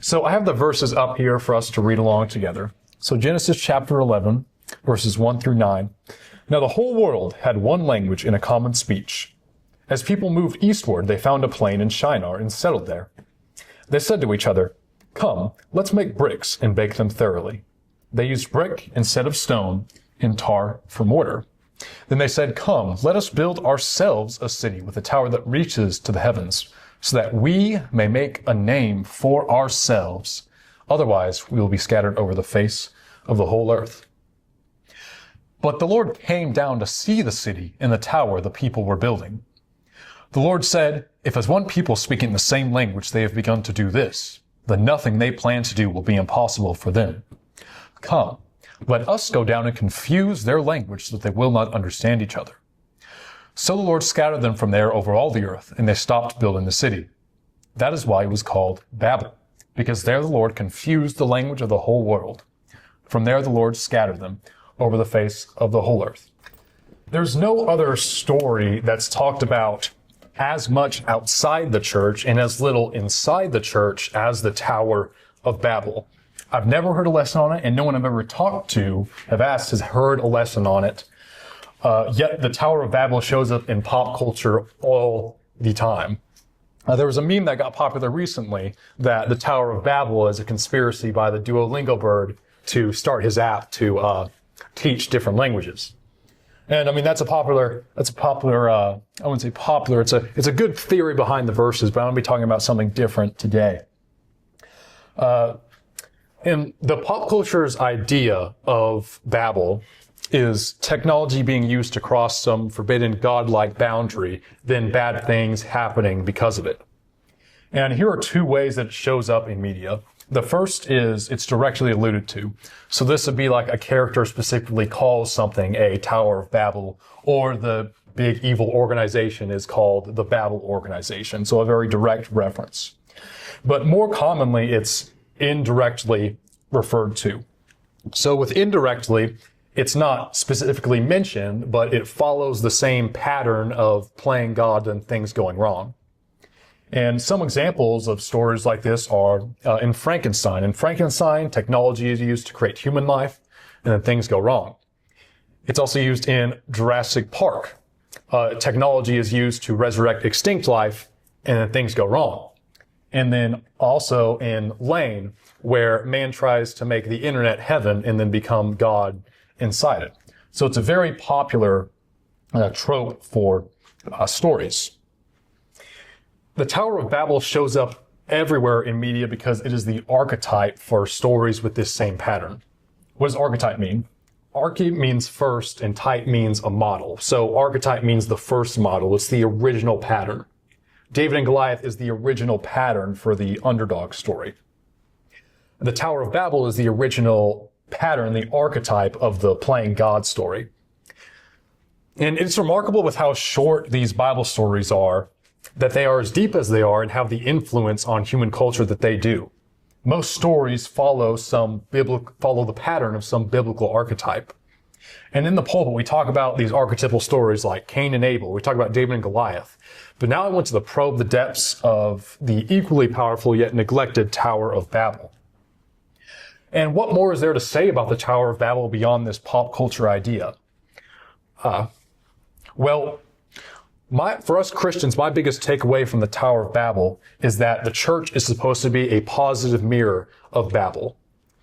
So I have the verses up here for us to read along together. So Genesis chapter 11, verses 1 through 9. Now the whole world had one language and a common speech. As people moved eastward, they found a plain in Shinar and settled there. They said to each other, "Come, let's make bricks and bake them thoroughly." They used brick instead of stone and tar for mortar. Then they said, "Come, let us build ourselves a city with a tower that reaches to the heavens, so that we may make a name for ourselves. Otherwise, we will be scattered over the face of the whole earth." But the Lord came down to see the city and the tower the people were building. The Lord said, "If as one people speaking the same language they have begun to do this, then nothing they plan to do will be impossible for them. Come, let us go down and confuse their language so that they will not understand each other." So the Lord scattered them from there over all the earth, and they stopped building the city. That is why it was called Babel, because there the Lord confused the language of the whole world. From there the Lord scattered them over the face of the whole earth. There's no other story that's talked about as much outside the church and as little inside the church as the Tower of Babel. I've never heard a lesson on it, and no one I've ever talked to have asked has heard a lesson on it. Yet the Tower of Babel shows up in pop culture all the time. There was a meme that got popular recently that the Tower of Babel is a conspiracy by the Duolingo bird to start his app to teach different languages. And I mean, that's a popular, I wouldn't say popular, it's a good theory behind the verses, but I'm going to be talking about something different today. And the pop culture's idea of Babel is technology being used to cross some forbidden godlike boundary, then bad things happening because of it. And here are two ways that it shows up in media. The first is it's directly alluded to. So this would be like a character specifically calls something a Tower of Babel, or the big evil organization is called the Babel organization. So a very direct reference. But more commonly, it's indirectly referred to. So with indirectly, it's not specifically mentioned, but it follows the same pattern of playing God and things going wrong. And some examples of stories like this are in Frankenstein. In Frankenstein, technology is used to create human life, and then things go wrong. It's also used in Jurassic Park. Technology is used to resurrect extinct life, and then things go wrong. And then also in Lane, where man tries to make the internet heaven and then become God inside it. So it's a very popular trope for stories. The Tower of Babel shows up everywhere in media because it is the archetype for stories with this same pattern. What does archetype mean? Arche means first and type means a model. So archetype means the first model. It's the original pattern. David and Goliath is the original pattern for the underdog story. The Tower of Babel is the original pattern, the archetype of the playing God story. And it's remarkable with how short these Bible stories are, that they are as deep as they are and have the influence on human culture that they do. Most stories follow the pattern of some biblical archetype. And in the pulpit, we talk about these archetypal stories like Cain and Abel. We talk about David and Goliath. But now I want to probe the depths of the equally powerful yet neglected Tower of Babel. And what more is there to say about the Tower of Babel beyond this pop culture idea? For us Christians, my biggest takeaway from the Tower of Babel is that the church is supposed to be a positive mirror of Babel.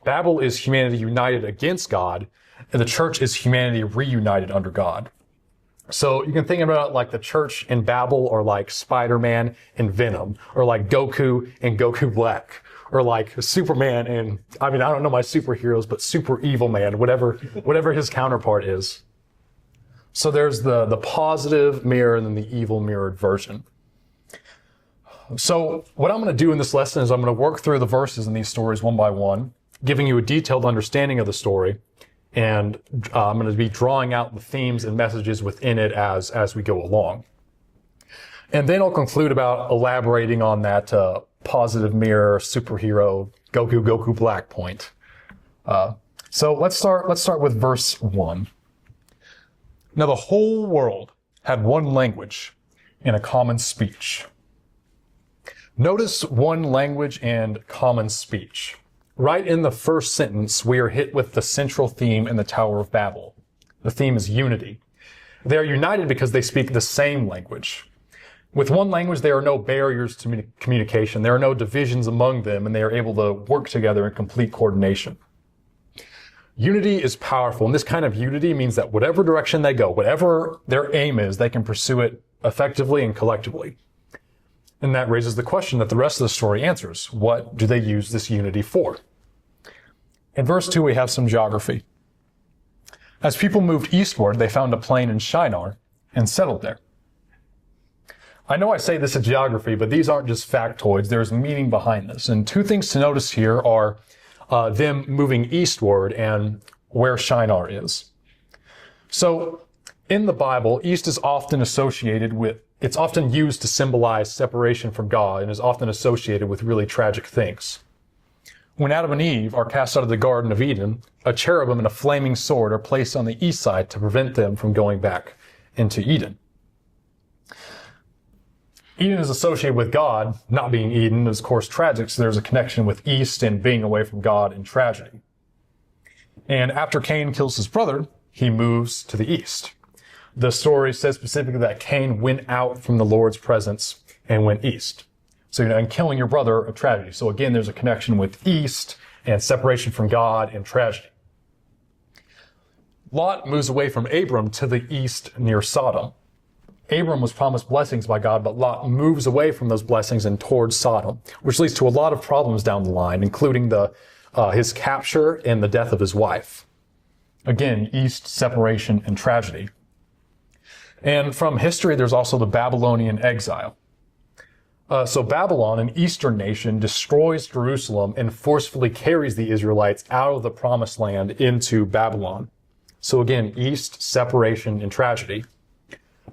Babel is humanity united against God, and the church is humanity reunited under God. So you can think about it like the church in Babel, or like Spider-Man and Venom, or like Goku and Goku Black, or like Superman and, I don't know my superheroes, but Super Evil Man, whatever his counterpart is. So there's the positive mirror and then the evil mirrored version. So what I'm going to do in this lesson is I'm going to work through the verses in these stories one by one, giving you a detailed understanding of the story, and I'm going to be drawing out the themes and messages within it as we go along. And then I'll conclude about elaborating on that positive mirror superhero Goku Black point. So let's start with verse 1. Now the whole world had one language and a common speech. Notice one language and common speech. Right in the first sentence, we are hit with the central theme in the Tower of Babel. The theme is unity. They are united because they speak the same language. With one language, there are no barriers to communication. There are no divisions among them, and they are able to work together in complete coordination. Unity is powerful, and this kind of unity means that whatever direction they go, whatever their aim is, they can pursue it effectively and collectively. And that raises the question that the rest of the story answers. What do they use this unity for? In verse 2, we have some geography. As people moved eastward, they found a plain in Shinar and settled there. I know I say this is geography, but these aren't just factoids. There's meaning behind this. And two things to notice here are them moving eastward and where Shinar is. So in the Bible, east is often associated with, it's often used to symbolize separation from God and is often associated with really tragic things. When Adam and Eve are cast out of the Garden of Eden, a cherubim and a flaming sword are placed on the east side to prevent them from going back into Eden. Eden is associated with God. Not being Eden is, of course, tragic, so there's a connection with east and being away from God and tragedy. And after Cain kills his brother, he moves to the east. The story says specifically that Cain went out from the Lord's presence and went east. So, and killing your brother, a tragedy. So again, there's a connection with east and separation from God and tragedy. Lot moves away from Abram to the east near Sodom. Abram was promised blessings by God, but Lot moves away from those blessings and towards Sodom, which leads to a lot of problems down the line, including his capture and the death of his wife. Again, east, separation, and tragedy. And from history, there's also the Babylonian exile. So Babylon, an eastern nation, destroys Jerusalem and forcefully carries the Israelites out of the promised land into Babylon. So again, east, separation, and tragedy.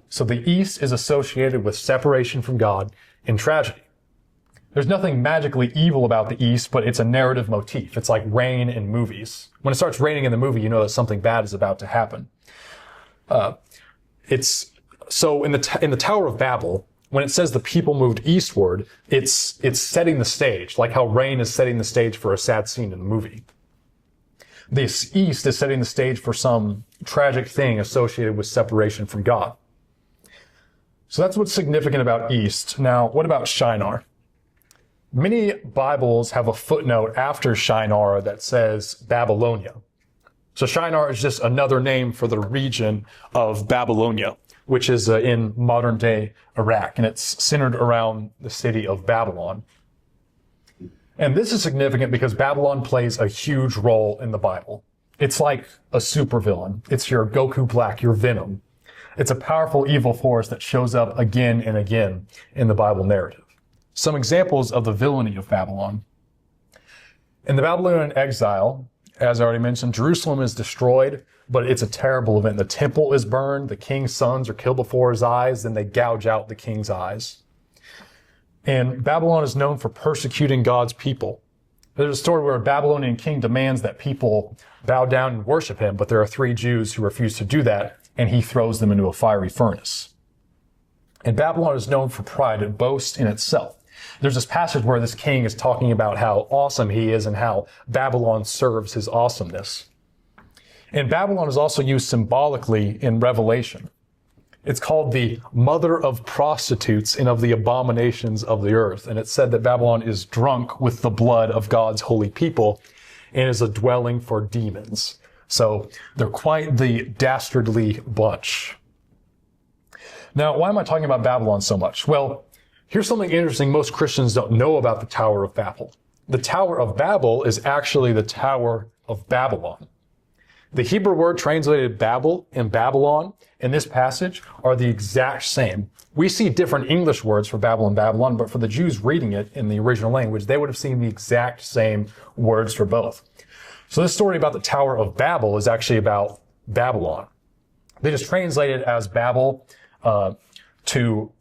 So the east is associated with separation from God and tragedy. There's nothing magically evil about the east, but it's a narrative motif. It's like rain in movies. When it starts raining in the movie, you know that something bad is about to happen. So in the Tower of Babel, when it says the people moved eastward, it's setting the stage, like how rain is setting the stage for a sad scene in a movie. This east is setting the stage for some tragic thing associated with separation from God. So that's what's significant about east. Now, what about Shinar? Many Bibles have a footnote after Shinar that says Babylonia. So Shinar is just another name for the region of Babylonia, which is in modern-day Iraq, and it's centered around the city of Babylon. And this is significant because Babylon plays a huge role in the Bible. It's like a supervillain. It's your Goku Black, your Venom. It's a powerful evil force that shows up again and again in the Bible narrative. Some examples of the villainy of Babylon. In the Babylonian exile, as I already mentioned, Jerusalem is destroyed, but it's a terrible event. The temple is burned, the king's sons are killed before his eyes, then they gouge out the king's eyes. And Babylon is known for persecuting God's people. There's a story where a Babylonian king demands that people bow down and worship him, but there are 3 Jews who refuse to do that, and he throws them into a fiery furnace. And Babylon is known for pride and boast in itself. There's this passage where this king is talking about how awesome he is and how Babylon serves his awesomeness. And Babylon is also used symbolically in Revelation. It's called the mother of prostitutes and of the abominations of the earth. And it's said that Babylon is drunk with the blood of God's holy people and is a dwelling for demons. So they're quite the dastardly bunch. Now, why am I talking about Babylon so much? Well, here's something interesting most Christians don't know about the Tower of Babel. The Tower of Babel is actually the Tower of Babylon. The Hebrew word translated Babel and Babylon in this passage are the exact same. We see different English words for Babel and Babylon, but for the Jews reading it in the original language, they would have seen the exact same words for both. So this story about the Tower of Babel is actually about Babylon. They just translate it as Babel to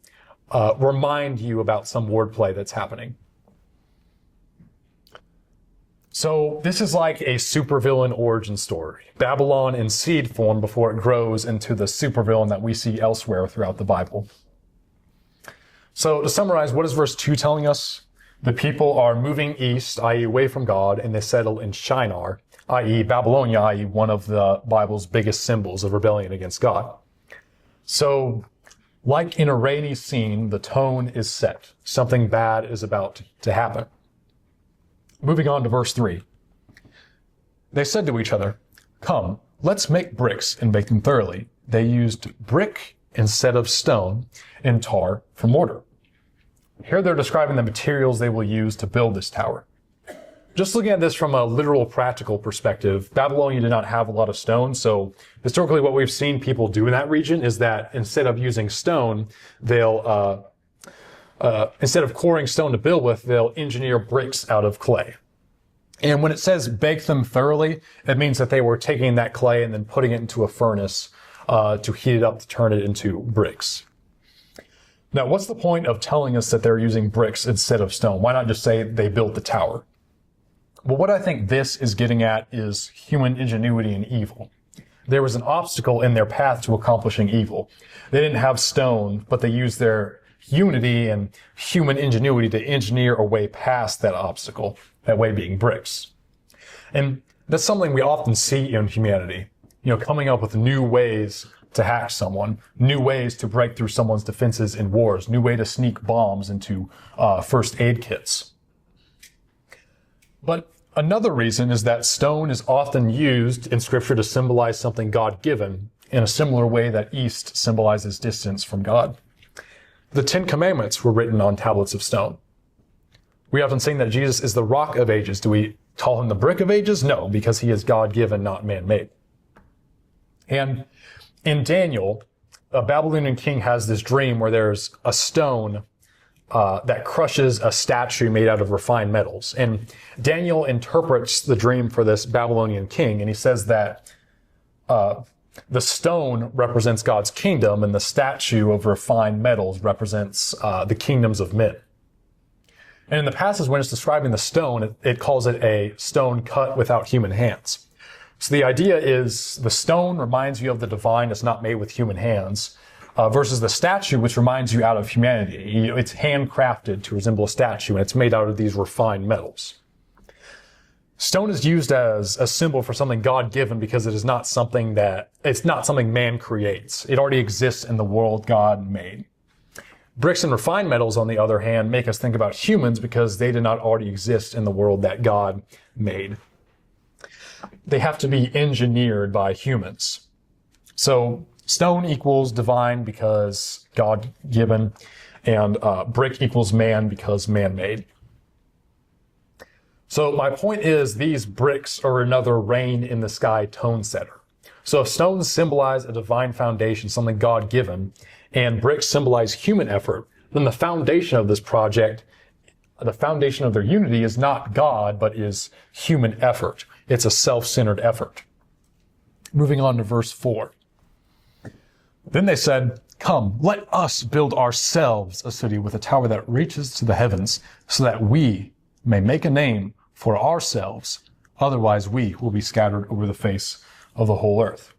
remind you about some wordplay that's happening. So this is like a supervillain origin story. Babylon in seed form before it grows into the supervillain that we see elsewhere throughout the Bible. So to summarize, what is verse 2 telling us? The people are moving east, i.e. away from God, and they settle in Shinar, i.e. Babylonia, i.e. one of the Bible's biggest symbols of rebellion against God. So, like in a rainy scene, the tone is set. Something bad is about to happen. Moving on to verse 3. They said to each other, "Come, let's make bricks and bake them thoroughly." They used brick instead of stone and tar for mortar. Here they're describing the materials they will use to build this tower. Just looking at this from a literal, practical perspective, Babylonia did not have a lot of stone, so historically what we've seen people do in that region is that instead of using stone, they'll, instead of coring stone to build with, they'll engineer bricks out of clay. And when it says bake them thoroughly, it means that they were taking that clay and then putting it into a furnace to heat it up to turn it into bricks. Now, what's the point of telling us that they're using bricks instead of stone? Why not just say they built the tower? Well, what I think this is getting at is human ingenuity and evil. There was an obstacle in their path to accomplishing evil. They didn't have stone, but they used their unity and human ingenuity to engineer a way past that obstacle, that way being bricks. And that's something we often see in humanity, coming up with new ways to hack someone, new ways to break through someone's defenses in wars, new way to sneak bombs into first aid kits. But another reason is that stone is often used in Scripture to symbolize something God-given in a similar way that east symbolizes distance from God. The Ten Commandments were written on tablets of stone. We often sing that Jesus is the rock of ages. Do we call him the brick of ages? No, because he is God-given, not man-made. And in Daniel, a Babylonian king has this dream where there's a stone that crushes a statue made out of refined metals. And Daniel interprets the dream for this Babylonian king, and he says that the stone represents God's kingdom, and the statue of refined metals represents the kingdoms of men. And in the passage, when it's describing the stone, it calls it a stone cut without human hands. So the idea is the stone reminds you of the divine. It's not made with human hands, versus the statue, which reminds you out of humanity. It's handcrafted to resemble a statue, and it's made out of these refined metals. Stone is used as a symbol for something God-given because it's not something man creates. It already exists in the world God made. Bricks and refined metals, on the other hand, make us think about humans because they did not already exist in the world that God made. They have to be engineered by humans. So stone equals divine because God-given, and brick equals man because man-made. So my point is these bricks are another rain in the sky tone setter. So if stones symbolize a divine foundation, something God-given, and bricks symbolize human effort, then the foundation of this project, the foundation of their unity is not God, but is human effort. It's a self-centered effort. Moving on to verse 4. Then they said, "Come, let us build ourselves a city with a tower that reaches to the heavens, so that we may make a name for ourselves. Otherwise we will be scattered over the face of the whole earth."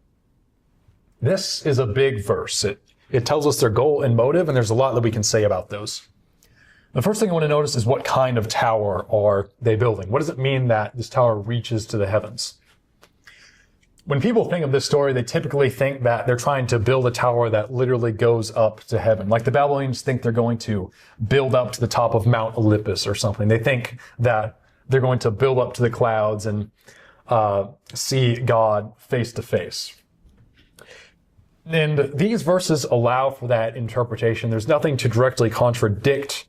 This is a big verse. It tells us their goal and motive, and there's a lot that we can say about those. The first thing I want to notice is what kind of tower are they building? What does it mean that this tower reaches to the heavens? When people think of this story, they typically think that they're trying to build a tower that literally goes up to heaven. Like the Babylonians think they're going to build up to the top of Mount Olympus or something. They think that they're going to build up to the clouds and see God face to face. And these verses allow for that interpretation. There's nothing to directly contradict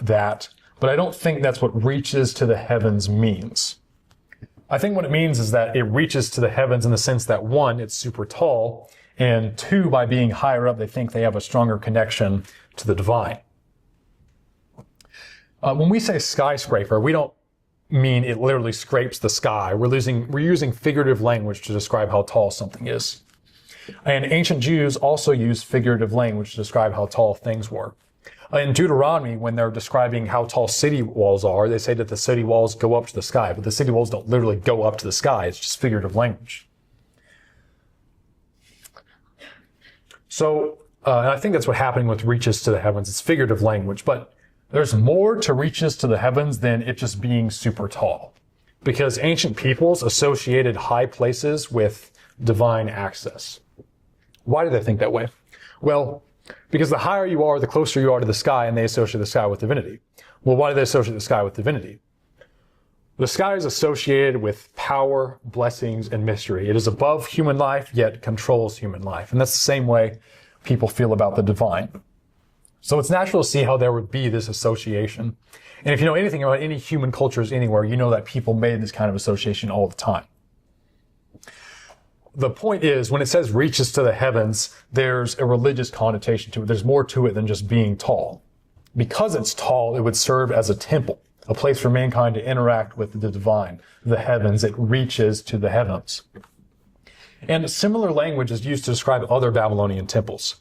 that, but I don't think that's what reaches to the heavens means. I think what it means is that it reaches to the heavens in the sense that, one, it's super tall, and two, by being higher up, they think they have a stronger connection to the divine. When we say skyscraper, we don't mean it literally scrapes the sky. We're using figurative language to describe how tall something is. And ancient Jews also used figurative language to describe how tall things were. In Deuteronomy, when they're describing how tall city walls are, they say that the city walls go up to the sky, but the city walls don't literally go up to the sky. It's just figurative language. So And I think that's what happening with reaches to the heavens. It's figurative language, but there's more to reaches to the heavens than it just being super tall. Because ancient peoples associated high places with divine access. Why do they think that way? Well, because the higher you are, the closer you are to the sky, and they associate the sky with divinity. Well, why do they associate the sky with divinity? The sky is associated with power, blessings, and mystery. It is above human life, yet controls human life. And that's the same way people feel about the divine. So it's natural to see how there would be this association. And if you know anything about any human cultures anywhere, you know that people made this kind of association all the time. The point is, when it says reaches to the heavens, there's a religious connotation to it. There's more to it than just being tall. Because it's tall, it would serve as a temple, a place for mankind to interact with the divine, the heavens. It reaches to the heavens. And similar language is used to describe other Babylonian temples.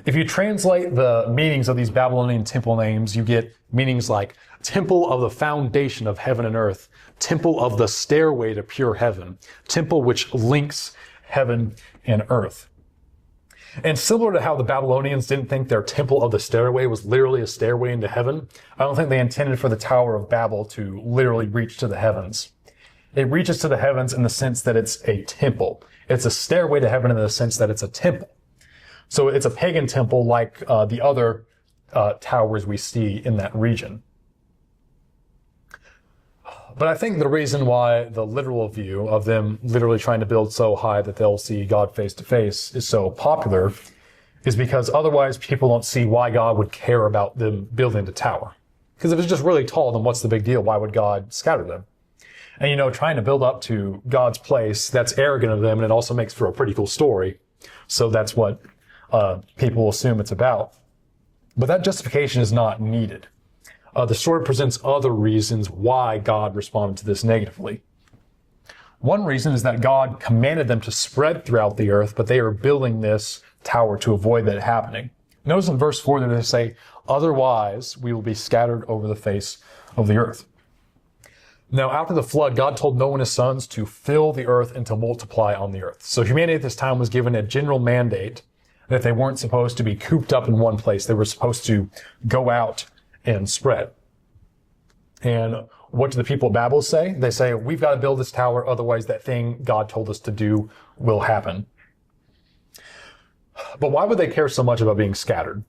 If you translate the meanings of these Babylonian temple names, you get meanings like temple of the foundation of heaven and earth, temple of the stairway to pure heaven, temple which links heaven and earth. And similar to how the Babylonians didn't think their temple of the stairway was literally a stairway into heaven, I don't think they intended for the Tower of Babel to literally reach to the heavens. It reaches to the heavens in the sense that it's a temple. It's a stairway to heaven in the sense that it's a temple. So it's a pagan temple like the other towers we see in that region. But I think the reason why the literal view of them literally trying to build so high that they'll see God face to face is so popular is because otherwise people don't see why God would care about them building the tower. Because if it's just really tall, then what's the big deal? Why would God scatter them? And trying to build up to God's place, that's arrogant of them, and it also makes for a pretty cool story. So that's what people assume it's about. But that justification is not needed. The story presents other reasons why God responded to this negatively. One reason is that God commanded them to spread throughout the earth, but they are building this tower to avoid that happening. Notice in verse 4 that they say, otherwise we will be scattered over the face of the earth. Now, after the flood, God told Noah and his sons to fill the earth and to multiply on the earth. So humanity at this time was given a general mandate that they weren't supposed to be cooped up in one place. They were supposed to go out and spread. And what do the people of Babel say? They say, we've got to build this tower, otherwise that thing God told us to do will happen. But why would they care so much about being scattered?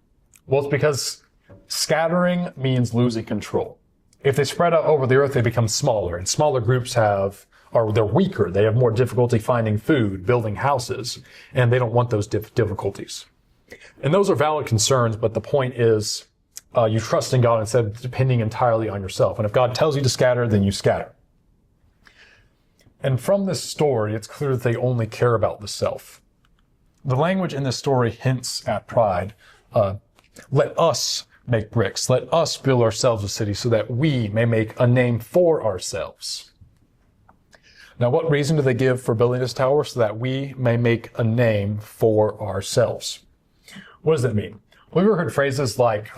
Well, it's because scattering means losing control. If they spread out over the earth, they become smaller, and smaller groups they're weaker. They have more difficulty finding food, building houses, and they don't want those difficulties. And those are valid concerns, but the point is, you trust in God instead of depending entirely on yourself. And if God tells you to scatter, then you scatter. And from this story, it's clear that they only care about the self. The language in this story hints at pride. Let us make bricks. Let us build ourselves a city so that we may make a name for ourselves. Now, what reason do they give for building this tower? So that we may make a name for ourselves. What does that mean? Well, we've heard phrases like,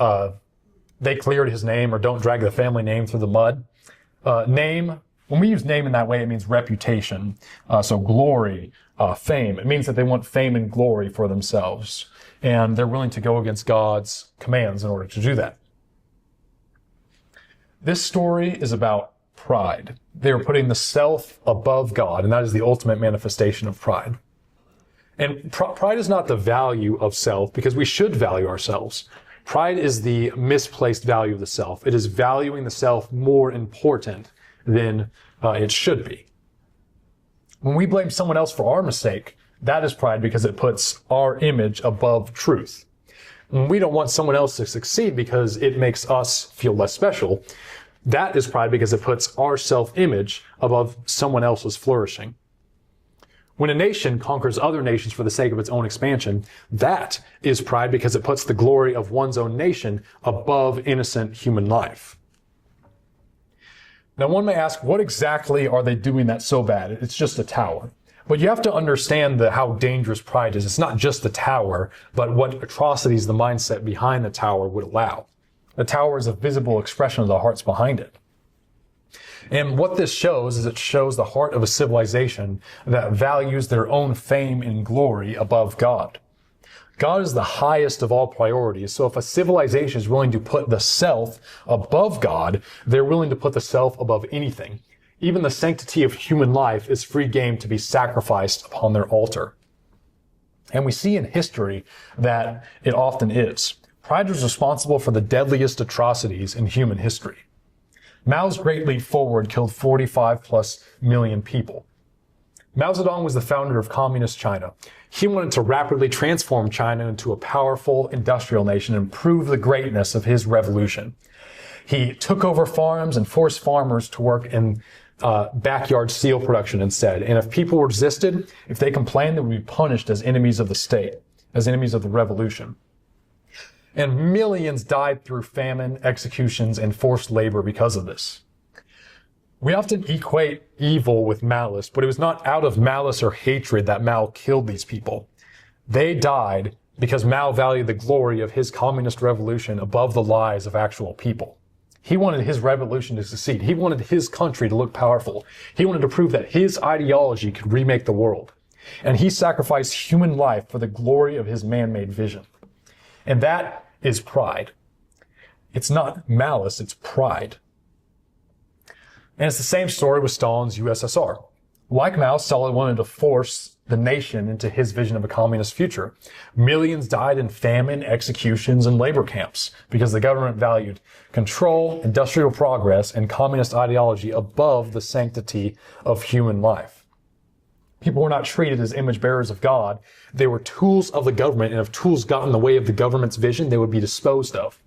they cleared his name, or don't drag the family name through the mud. Name, when we use name in that way, it means reputation. So glory, fame. It means that they want fame and glory for themselves. And they're willing to go against God's commands in order to do that. This story is about pride. They are putting the self above God, and that is the ultimate manifestation of pride. And pride is not the value of self, because we should value ourselves. Pride is the misplaced value of the self. It is valuing the self more important than it should be. When we blame someone else for our mistake, that is pride because it puts our image above truth. When we don't want someone else to succeed because it makes us feel less special, that is pride because it puts our self-image above someone else's flourishing. When a nation conquers other nations for the sake of its own expansion, that is pride because it puts the glory of one's own nation above innocent human life. Now, one may ask, what exactly are they doing that's so bad? It's just a tower. But you have to understand how dangerous pride is. It's not just the tower, but what atrocities the mindset behind the tower would allow. The tower is a visible expression of the hearts behind it. And what this shows is it shows the heart of a civilization that values their own fame and glory above God. God is the highest of all priorities. So if a civilization is willing to put the self above God, they're willing to put the self above anything. Even the sanctity of human life is free game to be sacrificed upon their altar. And we see in history that it often is. Pride was responsible for the deadliest atrocities in human history. Mao's Great Leap Forward killed 45+ million people. Mao Zedong was the founder of Communist China. He wanted to rapidly transform China into a powerful industrial nation and prove the greatness of his revolution. He took over farms and forced farmers to work in backyard steel production instead. And if people resisted, if they complained, they would be punished as enemies of the state, as enemies of the revolution. And millions died through famine, executions, and forced labor because of this. We often equate evil with malice, but it was not out of malice or hatred that Mao killed these people. They died because Mao valued the glory of his communist revolution above the lives of actual people. He wanted his revolution to succeed. He wanted his country to look powerful. He wanted to prove that his ideology could remake the world. And he sacrificed human life for the glory of his man-made vision. And that is pride. It's not malice, it's pride. And it's the same story with Stalin's USSR. Like Mao, Stalin wanted to force the nation into his vision of a communist future. Millions died in famine, executions, and labor camps because the government valued control, industrial progress, and communist ideology above the sanctity of human life. People were not treated as image bearers of God. They were tools of the government, and if tools got in the way of the government's vision, they would be disposed of.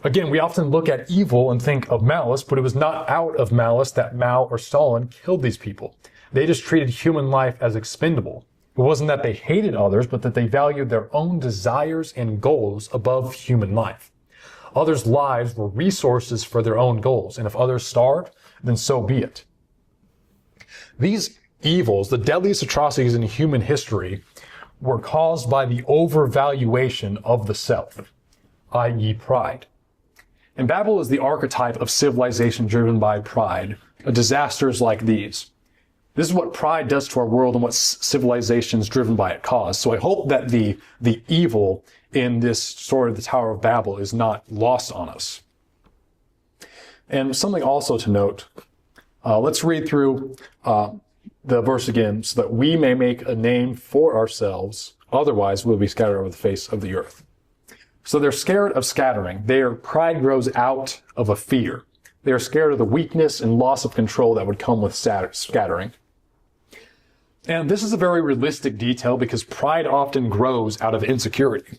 Again, we often look at evil and think of malice, but it was not out of malice that Mao or Stalin killed these people. They just treated human life as expendable. It wasn't that they hated others, but that they valued their own desires and goals above human life. Others' lives were resources for their own goals, and if others starved, then so be it. These evils, the deadliest atrocities in human history, were caused by the overvaluation of the self, i.e. pride. And Babel is the archetype of civilization driven by pride, disasters like these. This is what pride does to our world and what civilizations driven by it cause. So I hope that the evil in this story of the Tower of Babel is not lost on us. And something also to note, let's read through the verse again, so that we may make a name for ourselves, otherwise we'll be scattered over the face of the earth. So they're scared of scattering. Their pride grows out of a fear. They are scared of the weakness and loss of control that would come with scattering. And this is a very realistic detail because pride often grows out of insecurity.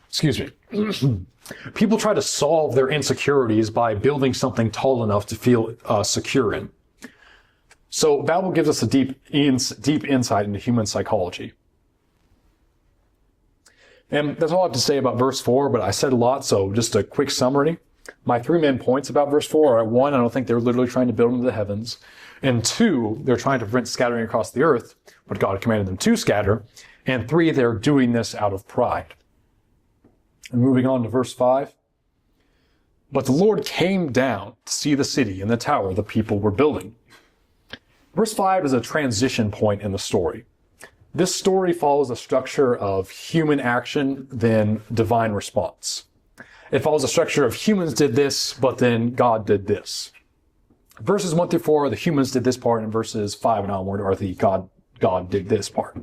Excuse me. People try to solve their insecurities by building something tall enough to feel secure in. So Babel gives us a deep insight into human psychology. And that's all I have to say about verse 4, but I said a lot, so just a quick summary. My 3 main points about verse 4 are, 1, I don't think they're literally trying to build into the heavens. And 2, they're trying to prevent scattering across the earth, but God commanded them to scatter. And 3, they're doing this out of pride. And moving on to verse 5. But the Lord came down to see the city and the tower the people were building. Verse 5 is a transition point in the story. This story follows a structure of human action, then divine response. It follows a structure of humans did this, but then God did this. Verses 1 through 4, the humans did this part, and verses 5 and onward are the God did this part.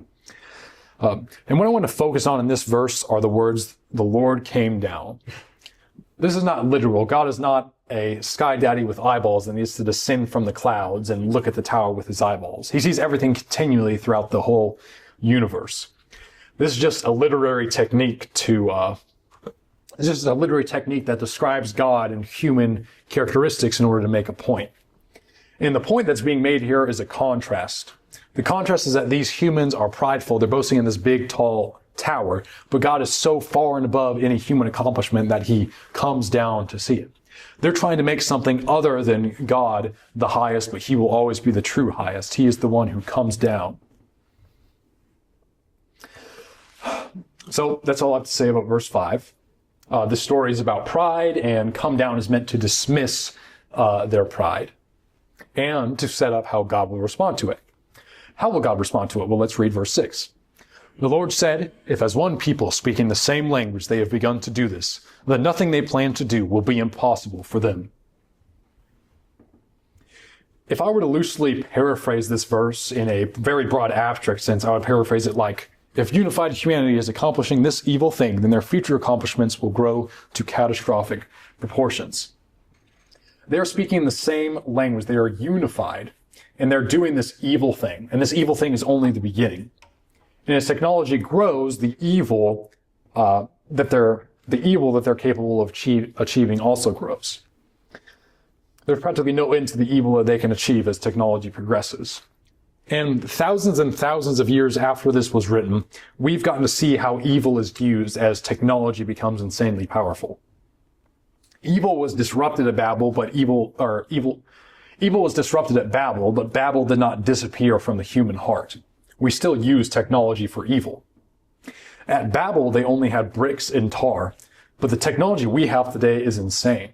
And what I want to focus on in this verse are the words, the Lord came down. This is not literal. God is not a sky daddy with eyeballs that needs to descend from the clouds and look at the tower with his eyeballs. He sees everything continually throughout the whole universe. This is just a literary technique that describes God and human characteristics in order to make a point. And the point that's being made here is a contrast. The contrast is that these humans are prideful. They're boasting in this big, tall tower, but God is so far and above any human accomplishment that he comes down to see it. They're trying to make something other than God the highest, but he will always be the true highest. He is the one who comes down. So that's all I have to say about verse 5. This story is about pride, and come down is meant to dismiss their pride and to set up how God will respond to it. How will God respond to it? Well, let's read verse 6. The Lord said, if as one people speaking the same language they have begun to do this, then nothing they plan to do will be impossible for them. If I were to loosely paraphrase this verse in a very broad abstract sense, I would paraphrase it like, if unified humanity is accomplishing this evil thing, then their future accomplishments will grow to catastrophic proportions. They are speaking the same language. They are unified, and they're doing this evil thing. And this evil thing is only the beginning. And as technology grows, the evil that they're capable of achieving also grows. There's practically no end to the evil that they can achieve as technology progresses. And thousands of years after this was written, we've gotten to see how evil is used as technology becomes insanely powerful. Evil was disrupted at Babel, but evil was disrupted at Babel, but Babel did not disappear from the human heart. We still use technology for evil. At Babel, they only had bricks and tar, but the technology we have today is insane.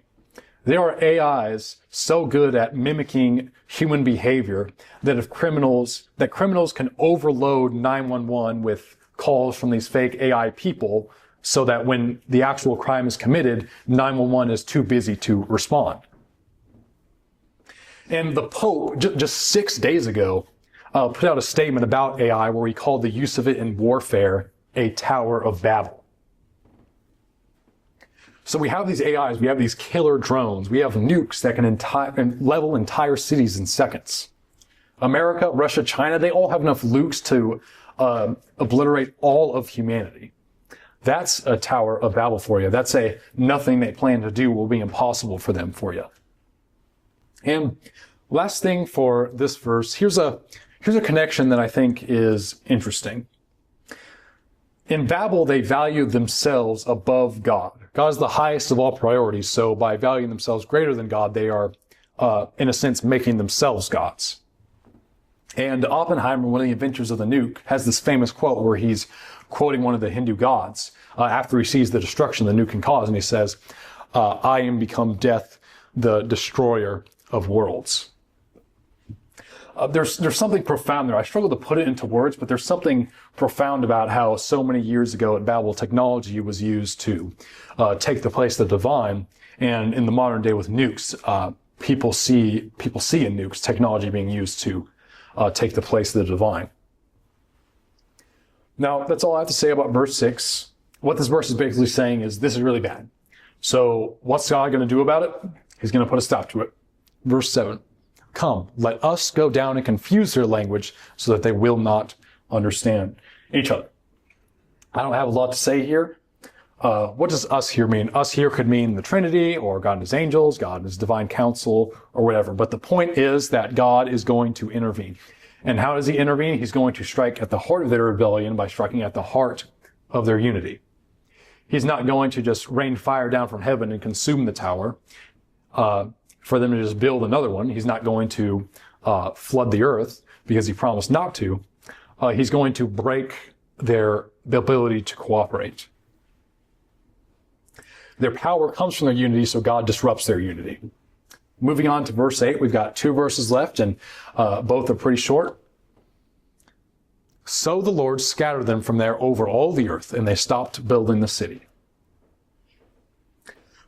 There are AIs so good at mimicking human behavior that criminals can overload 911 with calls from these fake AI people so that when the actual crime is committed, 911 is too busy to respond. And the Pope, just 6 days ago, put out a statement about AI where he called the use of it in warfare a Tower of Babel. So we have these AIs, we have these killer drones, we have nukes that can level entire cities in seconds. America, Russia, China, they all have enough nukes to obliterate all of humanity. That's a Tower of Babel for you. That's a nothing they plan to do will be impossible for them for you. And last thing for this verse, here's a connection that I think is interesting. In Babel, they valued themselves above God. God is the highest of all priorities, so by valuing themselves greater than God, they are, in a sense, making themselves gods. And Oppenheimer, one of the inventors of the nuke, has this famous quote where he's quoting one of the Hindu gods after he sees the destruction the nuke can cause, and he says, I am become death, the destroyer of worlds. There's something profound there. I struggle to put it into words, but there's something profound about how so many years ago at Babel, technology was used to take the place of the divine. And in the modern day with nukes, people see in nukes technology being used to take the place of the divine. Now, that's all I have to say about verse 6. What this verse is basically saying is this is really bad. So what's God going to do about it? He's going to put a stop to it. Verse 7. Come, let us go down and confuse their language so that they will not understand each other. I don't have a lot to say here. What does us here mean? Us here could mean the Trinity or God and his angels, God and his divine counsel or whatever. But the point is that God is going to intervene. And how does he intervene? He's going to strike at the heart of their rebellion by striking at the heart of their unity. He's not going to just rain fire down from heaven and consume the tower. For them to just build another one. He's not going to flood the earth because he promised not to. He's going to break the ability to cooperate. Their power comes from their unity, so God disrupts their unity. Moving on to verse 8, we've got 2 verses left, and both are pretty short. So the Lord scattered them from there over all the earth, and they stopped building the city.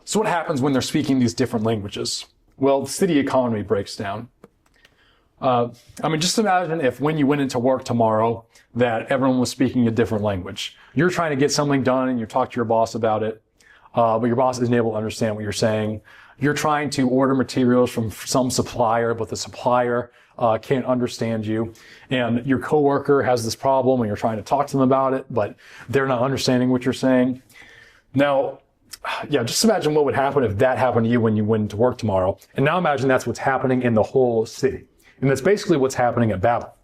So what happens when they're speaking these different languages? Well, the city economy breaks down. Just imagine if when you went into work tomorrow that everyone was speaking a different language. You're trying to get something done and you talk to your boss about it, but your boss isn't able to understand what you're saying. You're trying to order materials from some supplier, but the supplier can't understand you. And your coworker has this problem and you're trying to talk to them about it, but they're not understanding what you're saying. Now, just imagine what would happen if that happened to you when you went to work tomorrow. And now imagine that's what's happening in the whole city. And that's basically what's happening at Babel.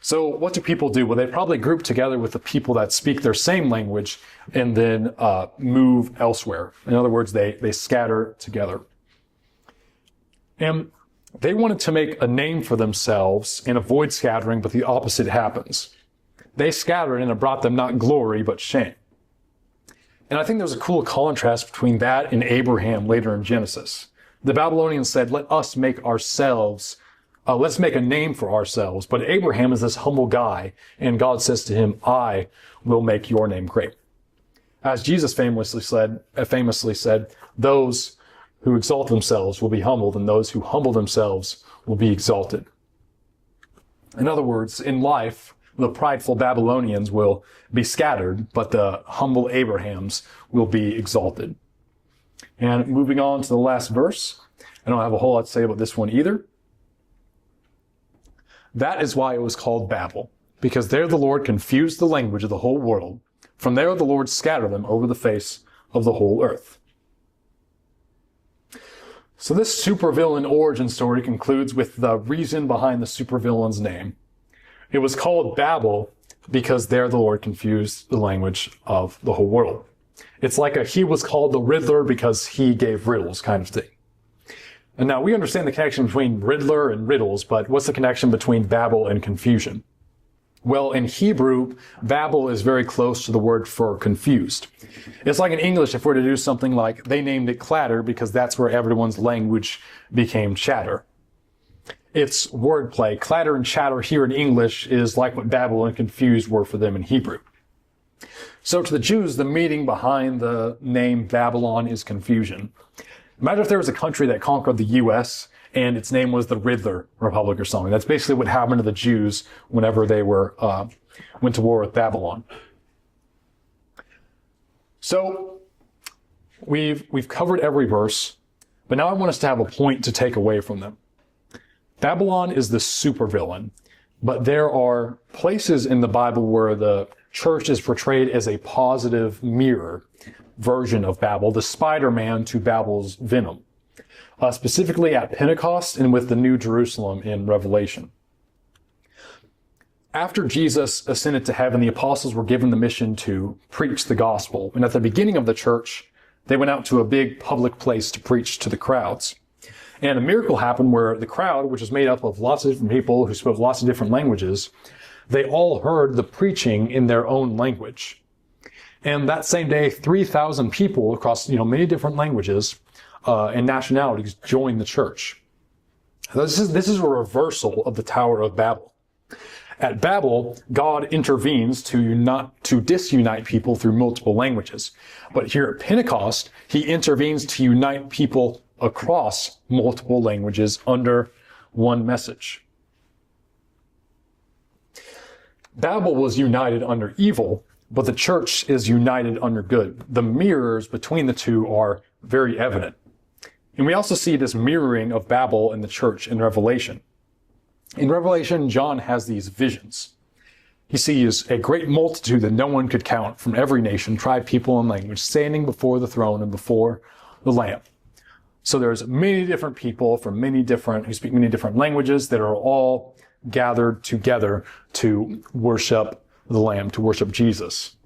So what do people do? Well, they probably group together with the people that speak their same language and then move elsewhere. In other words, they scatter together. And they wanted to make a name for themselves and avoid scattering, but the opposite happens. They scattered and it brought them not glory, but shame. And I think there's a cool contrast between that and Abraham later in Genesis. The Babylonians said, let us make ourselves let's make a name for ourselves. But Abraham is this humble guy, and God says to him, I will make your name great. As Jesus famously said, those who exalt themselves will be humbled, and those who humble themselves will be exalted. In other words, in life, the prideful Babylonians will be scattered, but the humble Abrahams will be exalted. And moving on to the last verse, I don't have a whole lot to say about this one either. That is why it was called Babel, because there the Lord confused the language of the whole world. From there the Lord scattered them over the face of the whole earth. So this supervillain origin story concludes with the reason behind the supervillain's name. It was called Babel because there the Lord confused the language of the whole world. It's like he was called the Riddler because he gave riddles kind of thing. And now we understand the connection between Riddler and riddles, but what's the connection between Babel and confusion? Well, in Hebrew, Babel is very close to the word for confused. It's like in English, if we're to do something like, they named it clatter because that's where everyone's language became chatter. It's wordplay. Clatter and chatter here in English is like what Babel and confused were for them in Hebrew. So to the Jews, the meaning behind the name Babylon is confusion. Imagine if there was a country that conquered the U.S., and its name was the Riddler Republic or something. That's basically what happened to the Jews whenever they went to war with Babylon. So we've covered every verse, but now I want us to have a point to take away from them. Babylon is the supervillain, but there are places in the Bible where the church is portrayed as a positive mirror version of Babel, the Spider-Man to Babel's Venom. Specifically at Pentecost and with the New Jerusalem in Revelation. After Jesus ascended to heaven, the apostles were given the mission to preach the gospel. And at the beginning of the church, they went out to a big public place to preach to the crowds. And a miracle happened where the crowd, which was made up of lots of different people who spoke lots of different languages, they all heard the preaching in their own language. And that same day, 3,000 people across, many different languages and nationalities joined the church. This is a reversal of the Tower of Babel. At Babel, God intervenes to disunite people through multiple languages. But here at Pentecost, he intervenes to unite people across multiple languages under one message. Babel was united under evil, but the church is united under good. The mirrors between the two are very evident. And we also see this mirroring of Babel and the church in Revelation. In Revelation, John has these visions. He sees a great multitude that no one could count from every nation, tribe, people, and language standing before the throne and before the Lamb. So there's many different people who speak many different languages that are all gathered together to worship the Lamb, to worship Jesus.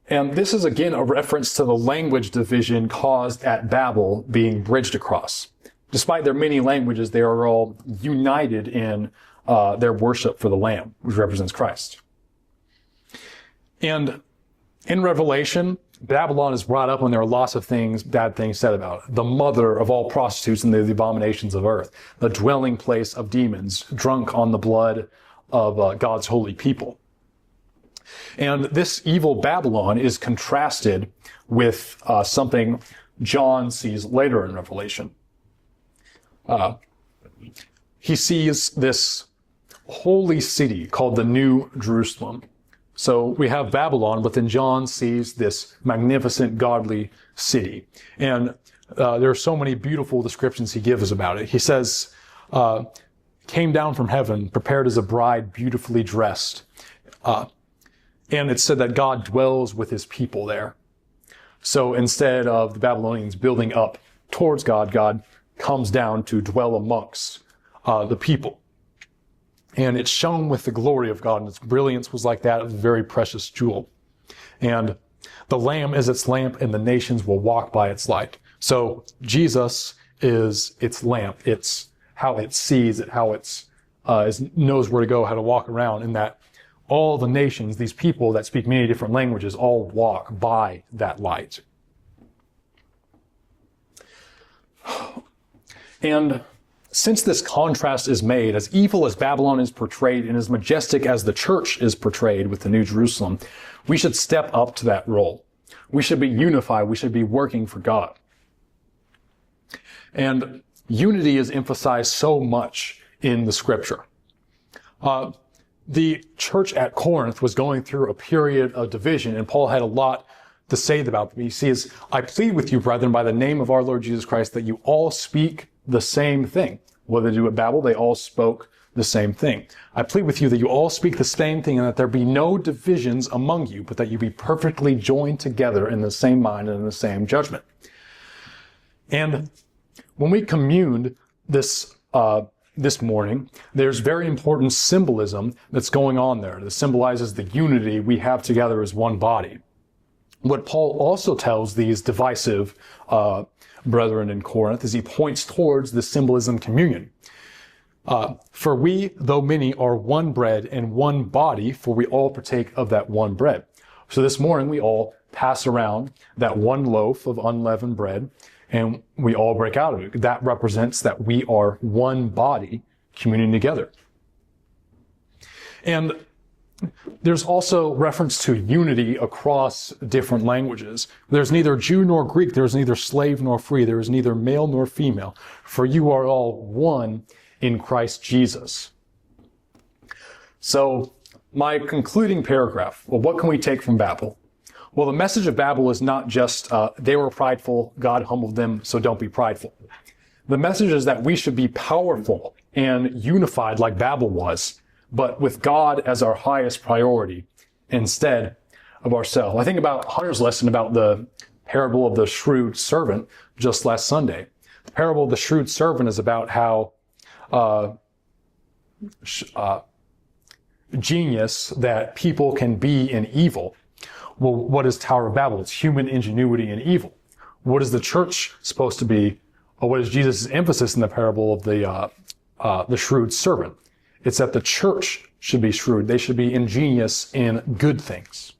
And this is again a reference to the language division caused at Babel being bridged across. Despite their many languages, they are all united in their worship for the Lamb, which represents Christ. And in Revelation, Babylon is brought up when there are lots of bad things said about it. The mother of all prostitutes and the abominations of earth, the dwelling place of demons, drunk on the blood of God's holy people. And this evil Babylon is contrasted with something John sees later in Revelation. He sees this holy city called the New Jerusalem. So we have Babylon, but then John sees this magnificent, godly city. And there are so many beautiful descriptions he gives about it. He says, came down from heaven, prepared as a bride, beautifully dressed. And it's said that God dwells with his people there. So instead of the Babylonians building up towards God, God comes down to dwell amongst the people. And it's shone with the glory of God, and its brilliance was like that of a very precious jewel. And the Lamb is its lamp, and the nations will walk by its light. So Jesus is its lamp. It's how it sees it, how it knows where to go, how to walk around, and that all the nations, these people that speak many different languages, all walk by that light. And since this contrast is made, as evil as Babylon is portrayed and as majestic as the church is portrayed with the New Jerusalem, we should step up to that role. We should be unified. We should be working for God. And unity is emphasized so much in the scripture. The church at Corinth was going through a period of division, and Paul had a lot to say about them. He says, I plead with you, brethren, by the name of our Lord Jesus Christ, that you all speak the same thing. What did they do at Babel? They all spoke the same thing. I plead with you that you all speak the same thing and that there be no divisions among you, but that you be perfectly joined together in the same mind and in the same judgment. And when we communed this morning, there's very important symbolism that's going on there that symbolizes the unity we have together as one body. What Paul also tells these divisive brethren in Corinth is he points towards the symbolism communion. For we, though many, are one bread and one body, for we all partake of that one bread. So this morning we all pass around that one loaf of unleavened bread, and we all break out of it. That represents that we are one body communing together. And there's also reference to unity across different languages. There's neither Jew nor Greek. There's neither slave nor free. There is neither male nor female. For you are all one in Christ Jesus. So my concluding paragraph, well, what can we take from Babel? Well, the message of Babel is not just they were prideful, God humbled them, so don't be prideful. The message is that we should be powerful and unified like Babel was, but with God as our highest priority instead of ourselves. I think about Hunter's lesson about the parable of the shrewd servant just last Sunday. The parable of the shrewd servant is about how genius that people can be in evil. Well, what is Tower of Babel? It's human ingenuity in evil. What is the church supposed to be? Or what is Jesus' emphasis in the parable of the shrewd servant? It's that the church should be shrewd. They should be ingenious in good things.